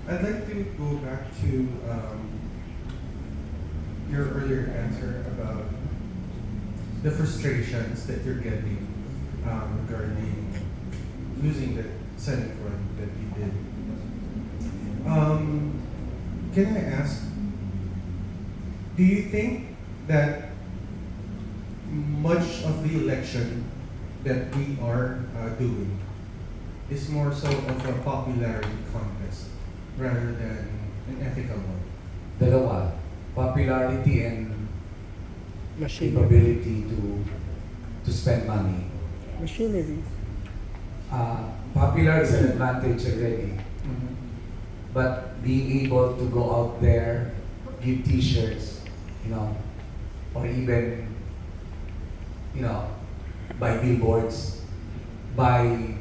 I'd like to go back to your earlier answer about the frustrations that you're getting regarding losing the Senate run that you did. Can I ask, do you think that much of the election that we are doing is more so of a popularity contest rather than an ethical one? Dalawa, popularity and Machinery. capability to spend money. Machinery. Popular is an advantage already, but being able to go out there, give T-shirts, or even, buy billboards, buy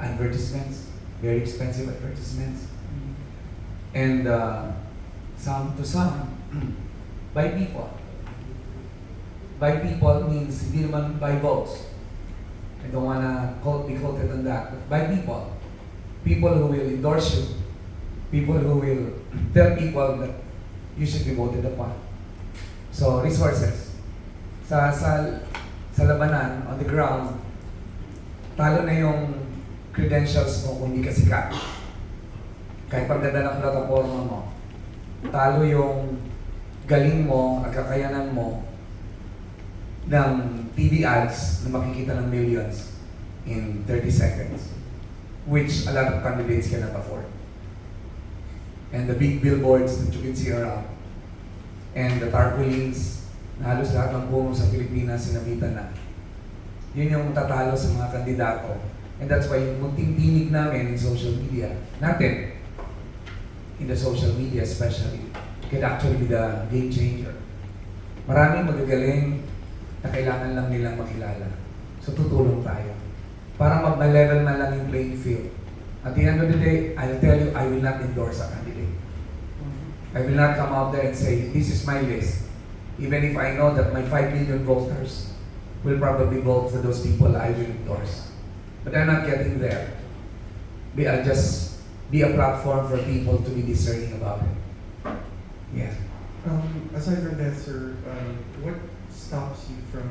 advertisements, very expensive advertisements, and some buy people. Buy people means hindi naman buy votes. I don't wanna be quoted on that, but buy people. People who will endorse you. People who will tell people that you should be voted upon. So, resources. Sa labanan, on the ground, talo na yung credentials mo kung hindi ka sikat. Kahit pagdala ng plataporma mo, talo yung galing mo at kakayanan mo ng TV ads na makikita ng millions in 30 seconds, which a lot of candidates cannot afford. And the big billboards that you can see around, and the tarpaulins, na halos lahat ng puno sa Pilipinas sinabitan na. Yun yung tatalo sa mga kandidato. And that's why yung munting tinig namin in social media, natin, in the social media especially, could actually be the game changer. Maraming magagaling na kailangan lang nilang makilala. So tutulong tayo. Para mag-level man lang yung playing field. At the end of the day, I'll tell you, I will not endorse a candidate. I will not come out there and say, this is my list. Even if I know that my 5 million voters will probably vote for those people I will endorse. But I'm not getting there. I'll just be a platform for people to be discerning about it. Yeah. Aside from that, sir, what stops you from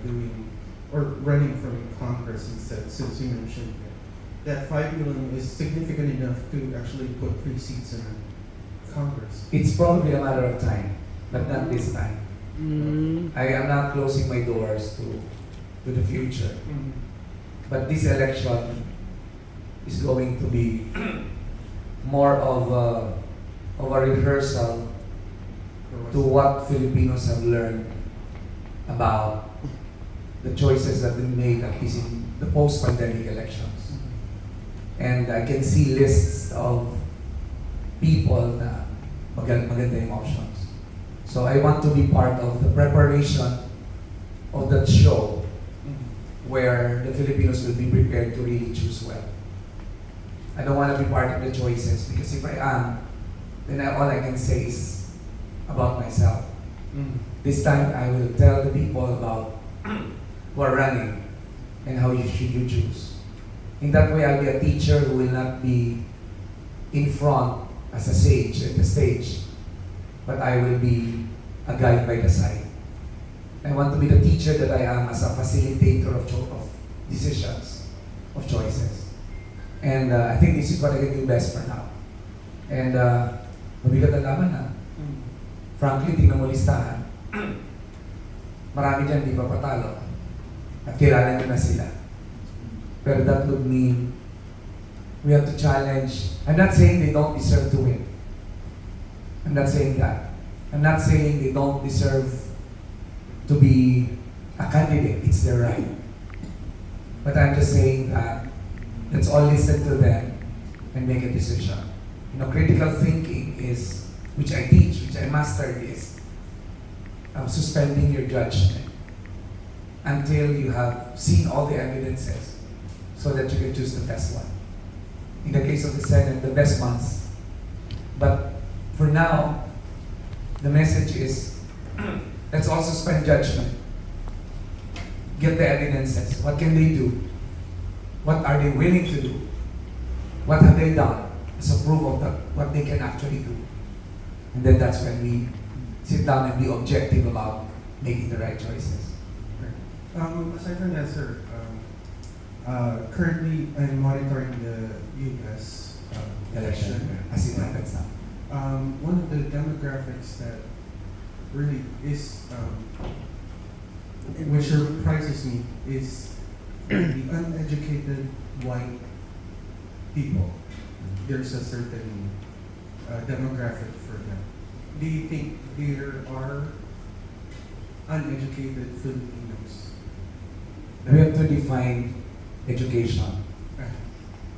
doing or running from Congress instead? Since you mentioned that 5 million is significant enough to actually put 3 seats in Congress. It's probably a matter of time, but not this time. I am not closing my doors to the future. But this election is going to be more of a rehearsal to what Filipinos have learned about the choices that have been made at least in the post-pandemic elections. And I can see lists of people na maganda yung options. So I want to be part of the preparation of that show where the Filipinos will be prepared to really choose well. I don't want to be part of the choices because if I am, then all I can say is about myself. This time I will tell the people about who are running and how should you choose. In that way, I'll be a teacher who will not be in front as a sage at the stage, but I will be a guide by the side. I want to be the teacher that I am as a facilitator of decisions, of choices. And I think this is what I can do best for now. And mabigat ang laban na. Frankly, tingnan mo listahan. Marami dyan di pa patalo. At kilala nyo na sila. Pero that would mean we have to challenge. I'm not saying they don't deserve to win. I'm not saying that. I'm not saying they don't deserve to be a candidate. It's their right. But I'm just saying that let's all listen to them and make a decision. Critical thinking is, which I teach, which I mastered, is suspending your judgment until you have seen all the evidences so that you can choose the best one. In the case of the Senate, the best ones. But for now, the message is, let's also suspend judgment. Get the evidences. What can they do? What are they willing to do? What have they done? as a proof of what they can actually do. And then that's when we sit down and be objective about making the right choices. Aside from that, sir, currently I'm monitoring the U.S. Election, as it happens now. One of the demographics that really is, which surprises me, is the uneducated white people. There's a certain demographic for them. Do you think there are uneducated Filipinos? We have to define education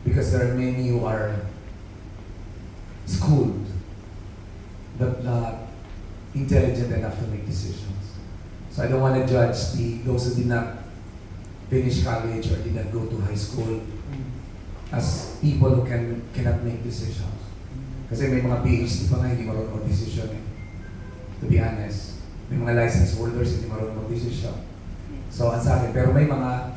because there are many who are schooled but not intelligent enough to make decisions. So I don't want to judge those who did not finish college or did not go to high school as people who cannot make decisions. Kasi may mga PhD pa nga hindi marunong mag-desisyon eh. To be honest. May mga license holders hindi marunong mag-desisyon. So ang sa akin, pero may mga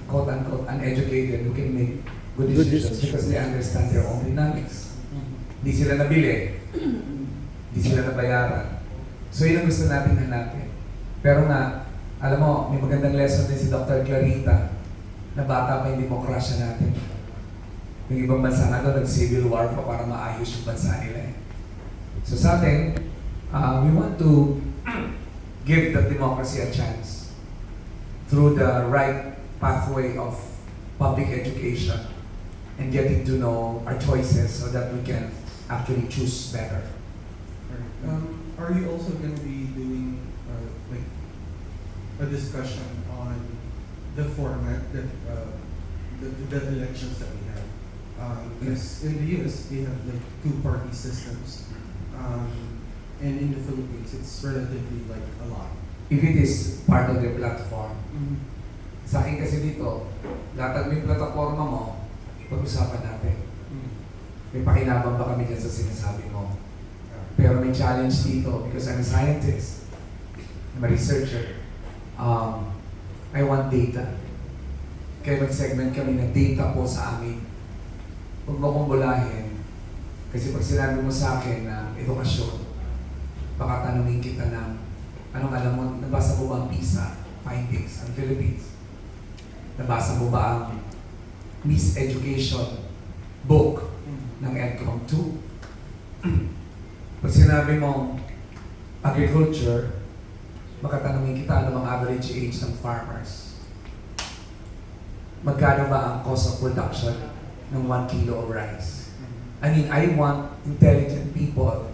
quote-unquote uneducated who can make good decisions because they understand their own dynamics. Hindi sila nabili. Hindi sila nabayaran. So yun ang gusto natin hanapin. Pero nga, alam mo, may magandang lesson din si Dr. Clarita na bata pa yung demokrasya natin. Yung ibang bansa nga doon, nag-civil war pa para maayos yung bansa nila eh. So sa atin, we want to give the democracy a chance through the right pathway of public education and getting to know our choices so that we can actually choose better. Are you also going to be doing like a discussion on the format that the elections that we have? Because in the US they have like two-party systems, and in the Philippines it's relatively like a lot. If it is part of the platform, sa akin kasi dito, lahat ng plataforma mo, pag-usapan natin. May pakinabang ba kami dyan sa sinasabi mo? Pero may challenge dito because I'm a scientist, I'm a researcher. I want data. Kaya mag-segment kami ng data po sa amin. Huwag mo kong bulahin. Kasi pag sinabi mo sa akin na edukasyon, baka tanungin kita ng anong alam mo, nabasa mo ba ang PISA findings ng Philippines? Nabasa mo ba ang Miss Education book ng EdCom 2? Pag sinabi mong agriculture, baka tanungin kita ano ang average age ng farmers. Magkano ba ang cost of production ng 1 kilo of rice? I mean, I want intelligent people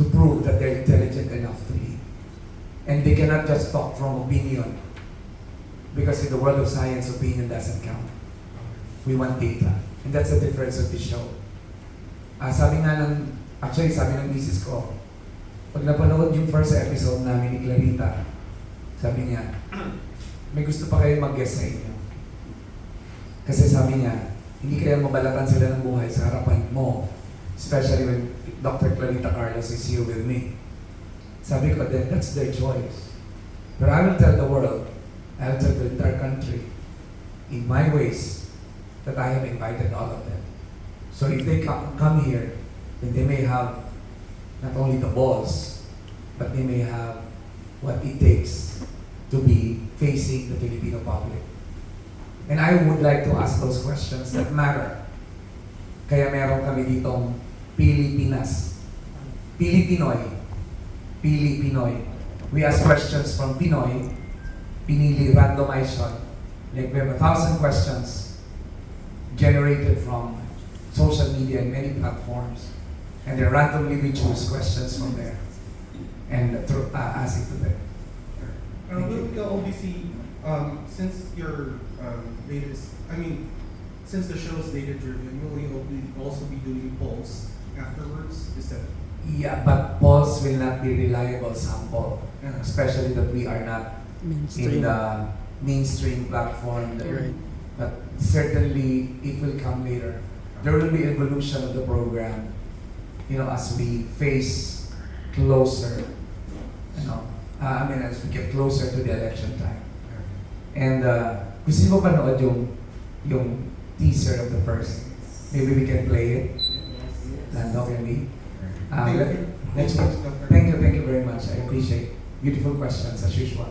to prove that they're intelligent enough to lead. And they cannot just talk from opinion. Because in the world of science, opinion doesn't count. We want data. And that's the difference of this show. Sabi ng misis ko, pag napanood yung first episode namin ni Clarita, sabi niya, may gusto pa kayo mag-guest sa inyo. Kasi sabi niya, hindi kaya mabalatan sila ng buhay sa harapan mo. Especially when Dr. Clarita Carlos is here with me. Sabi ko, then that's their choice. But I will tell the world, I will tell the entire country, in my ways, that I have invited all of them. So if they come here, then they may have not only the balls, but they may have what it takes to be facing the Filipino public. And I would like to ask those questions that matter. Kaya meron kami ditong Pilipinas. Pilipinoy. We ask questions from Pinoy, pinili randomization. Like we have 1,000 questions generated from social media and many platforms. And then randomly we choose questions from there and ask it to them. Will we obviously, since your since the show is data driven, will we also be doing polls afterwards? Is that? Yeah, but polls will not be reliable sample, Uh-huh. especially that we are not in Mainstream. the mainstream platform. Right. But certainly it will come later. There will be evolution of the program, as we face closer, as we get closer to the election time. And gusto niyo ba panood yung teaser of the first Maybe we can play it. Lando, can we? Thank let- you. Let's Thank you, Dr. thank you very much. I appreciate beautiful questions as usual.